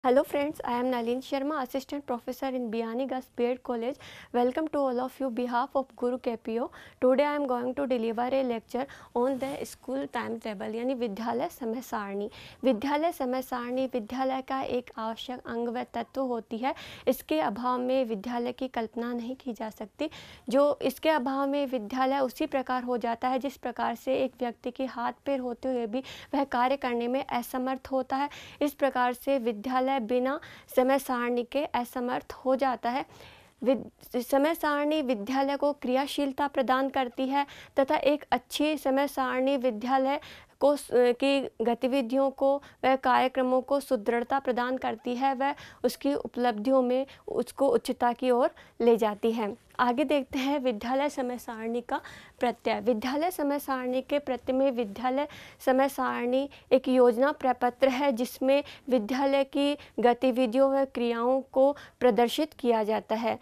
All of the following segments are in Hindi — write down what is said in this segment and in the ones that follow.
Hello friends, I am Nalin Sharma, Assistant Professor in Bianigas B.Ed College. Welcome to all of you behalf of Guru KPO. Today I am going to deliver a lecture on the school timetable यानी विद्यालय समय सारणी। विद्यालय समय सारणी विद्यालय का एक आवश्यक अंग व तत्व होती है। इसके अभाव में विद्यालय की कल्पना नहीं की जा सकती। जो इसके अभाव में विद्यालय उसी प्रकार हो जाता है जिस प्रकार से एक व्यक्ति के हाथ पैर होते हुए भी वह कार्य करने में असमर्थ होता है। इस प्रकार से विद्यालय बिना समय सारणी के असमर्थ हो जाता है। समय सारणी विद्यालय को क्रियाशीलता प्रदान करती है तथा एक अच्छी समय सारणी विद्यालय को की गतिविधियों को व कार्यक्रमों को सुदृढ़ता प्रदान करती है व उसकी उपलब्धियों में उसको उच्चता की ओर ले जाती है। आगे देखते हैं विद्यालय समय सारणी का प्रत्यय। विद्यालय समय सारणी के प्रत्यय में विद्यालय समय सारणी एक योजना प्रपत्र है जिसमें विद्यालय की गतिविधियों व क्रियाओं को प्रदर्शित किया जाता है।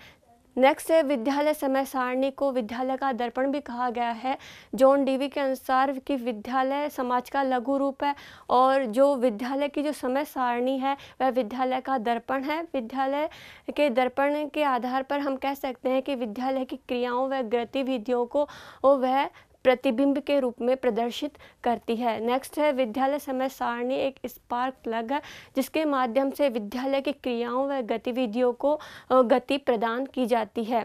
नेक्स्ट है विद्यालय समय सारणी को विद्यालय का दर्पण भी कहा गया है। जॉन डीवी के अनुसार कि विद्यालय समाज का लघु रूप है और जो विद्यालय की जो समय सारणी है वह विद्यालय का दर्पण है। विद्यालय के दर्पण के आधार पर हम कह सकते हैं कि विद्यालय की क्रियाओं व गतिविधियों को वह प्रतिबिंब के रूप में प्रदर्शित करती है। नेक्स्ट है विद्यालय समय सारणी एक स्पार्क प्लग है जिसके माध्यम से विद्यालय की क्रियाओं व गतिविधियों को गति प्रदान की जाती है।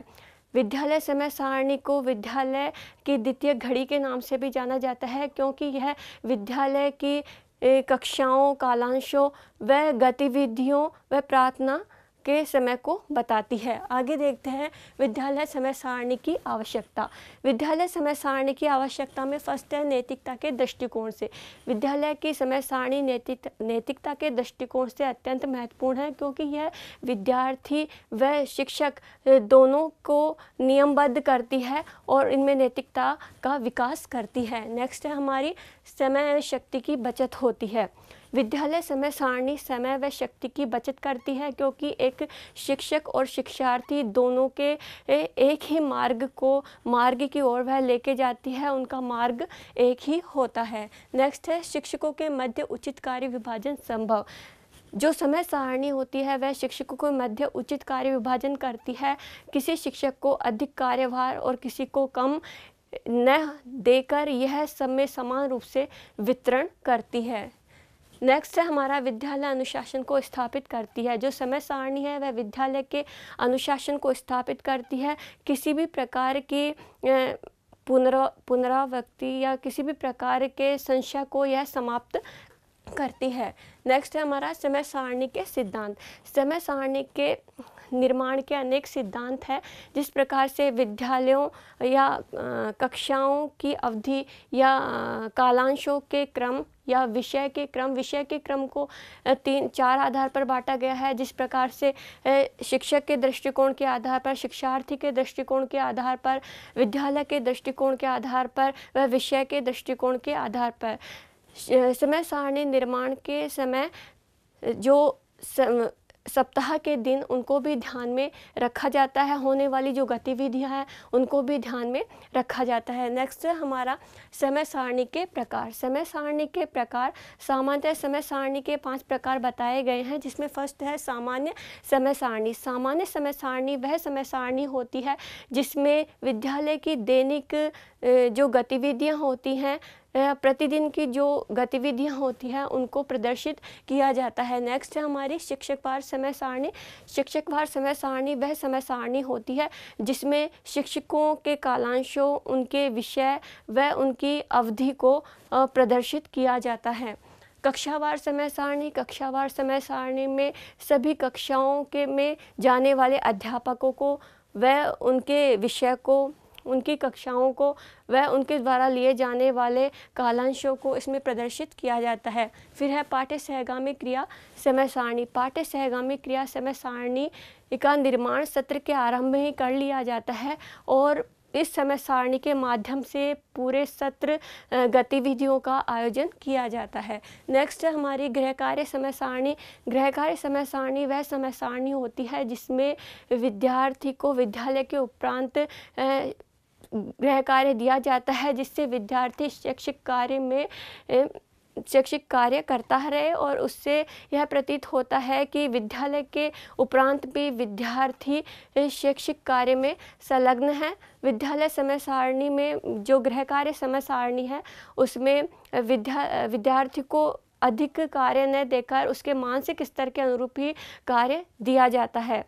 विद्यालय समय सारणी को विद्यालय की द्वितीय घड़ी के नाम से भी जाना जाता है क्योंकि यह विद्यालय की कक्षाओं, कालांशों व गतिविधियों व प्रार्थना के समय को बताती है। आगे देखते हैं विद्यालय समय सारणी की आवश्यकता। विद्यालय समय सारणी की आवश्यकता में फर्स्ट है नैतिकता के दृष्टिकोण से। विद्यालय की समय सारणी नैतिकता के दृष्टिकोण से अत्यंत महत्वपूर्ण है क्योंकि यह विद्यार्थी व शिक्षक दोनों को नियमबद्ध करती है और इनमें नैतिकता का विकास करती है। नेक्स्ट है हमारी समय शक्ति की बचत होती है। विद्यालय समय सारणी समय व शक्ति की बचत करती है क्योंकि एक शिक्षक और शिक्षार्थी दोनों के एक ही मार्ग की ओर वह लेके जाती है। उनका मार्ग एक ही होता है। नेक्स्ट है शिक्षकों के मध्य उचित कार्य विभाजन संभव। जो समय सारणी होती है वह शिक्षकों के मध्य उचित कार्य विभाजन करती है। किसी शिक्षक को अधिक कार्यभार और किसी को कम न देकर यह समय समान रूप से वितरण करती है। नेक्स्ट है हमारा विद्यालय अनुशासन को स्थापित करती है। जो समय सारणी है वह विद्यालय के अनुशासन को स्थापित करती है। किसी भी प्रकार की पुनरावृत्ति या किसी भी प्रकार के संशय को यह समाप्त करती है। नेक्स्ट है हमारा समय सारणी के सिद्धांत। समय सारणी के निर्माण के अनेक सिद्धांत हैं। जिस प्रकार से विद्यालयों या कक्षाओं की अवधि या कालांशों के क्रम या विषय के क्रम को 3-4 आधार पर बांटा गया है। जिस प्रकार से शिक्षक के दृष्टिकोण के आधार पर, शिक्षार्थी के दृष्टिकोण के आधार पर, विद्यालय के दृष्टिकोण के आधार पर व विषय के दृष्टिकोण के आधार पर समय सारणी निर्माण के समय जो सप्ताह के दिन उनको भी ध्यान में रखा जाता है। होने वाली जो गतिविधियां हैं उनको भी ध्यान में रखा जाता है। नेक्स्ट है हमारा समय सारणी के प्रकार। समय सारणी के प्रकार सामान्यतः समय सारणी के 5 प्रकार बताए गए हैं जिसमें फर्स्ट है सामान्य समय सारणी। सामान्य समय सारणी वह समय सारणी होती है जिसमें विद्यालय की दैनिक जो गतिविधियां होती हैं, प्रतिदिन की जो गतिविधियां होती हैं उनको प्रदर्शित किया जाता है। नेक्स्ट है हमारी शिक्षकवार समय सारणी। शिक्षकवार समय सारणी वह समय सारणी होती है जिसमें शिक्षकों के कालांशों, उनके विषय व उनकी अवधि को प्रदर्शित किया जाता है। कक्षावार समय सारणी। कक्षावार समय सारणी में सभी कक्षाओं के में जाने वाले अध्यापकों को व उनके विषय को, उनकी कक्षाओं को व उनके द्वारा लिए जाने वाले कालांशों को इसमें प्रदर्शित किया जाता है। फिर है पाठ्य सहगामी क्रिया समय सारणी। पाठ्य सहगामी क्रिया समय सारणी का निर्माण सत्र के आरंभ में ही कर लिया जाता है और इस समय सारणी के माध्यम से पूरे सत्र गतिविधियों का आयोजन किया जाता है। नेक्स्ट है हमारी गृह कार्य समय सारणी। गृह कार्य समय सारणी वह समय सारणी होती है जिसमें विद्यार्थी को विद्यालय के उपरांत गृह कार्य दिया जाता है जिससे विद्यार्थी शैक्षिक कार्य में शैक्षिक कार्य करता रहे और उससे यह प्रतीत होता है कि विद्यालय के उपरांत भी विद्यार्थी शैक्षिक कार्य में संलग्न है। विद्यालय समय सारणी में जो गृह कार्य समय सारणी है उसमें विद्यार्थी को अधिक कार्य न देकर उसके मानसिक स्तर के अनुरूप ही कार्य दिया जाता है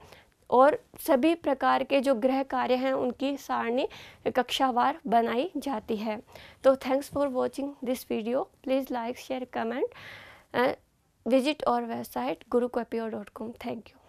और सभी प्रकार के जो गृह कार्य हैं उनकी सारणी कक्षावार बनाई जाती है। तो thanks for watching this video. Please like share comment visit our website gurukepiyo.com। Thank you.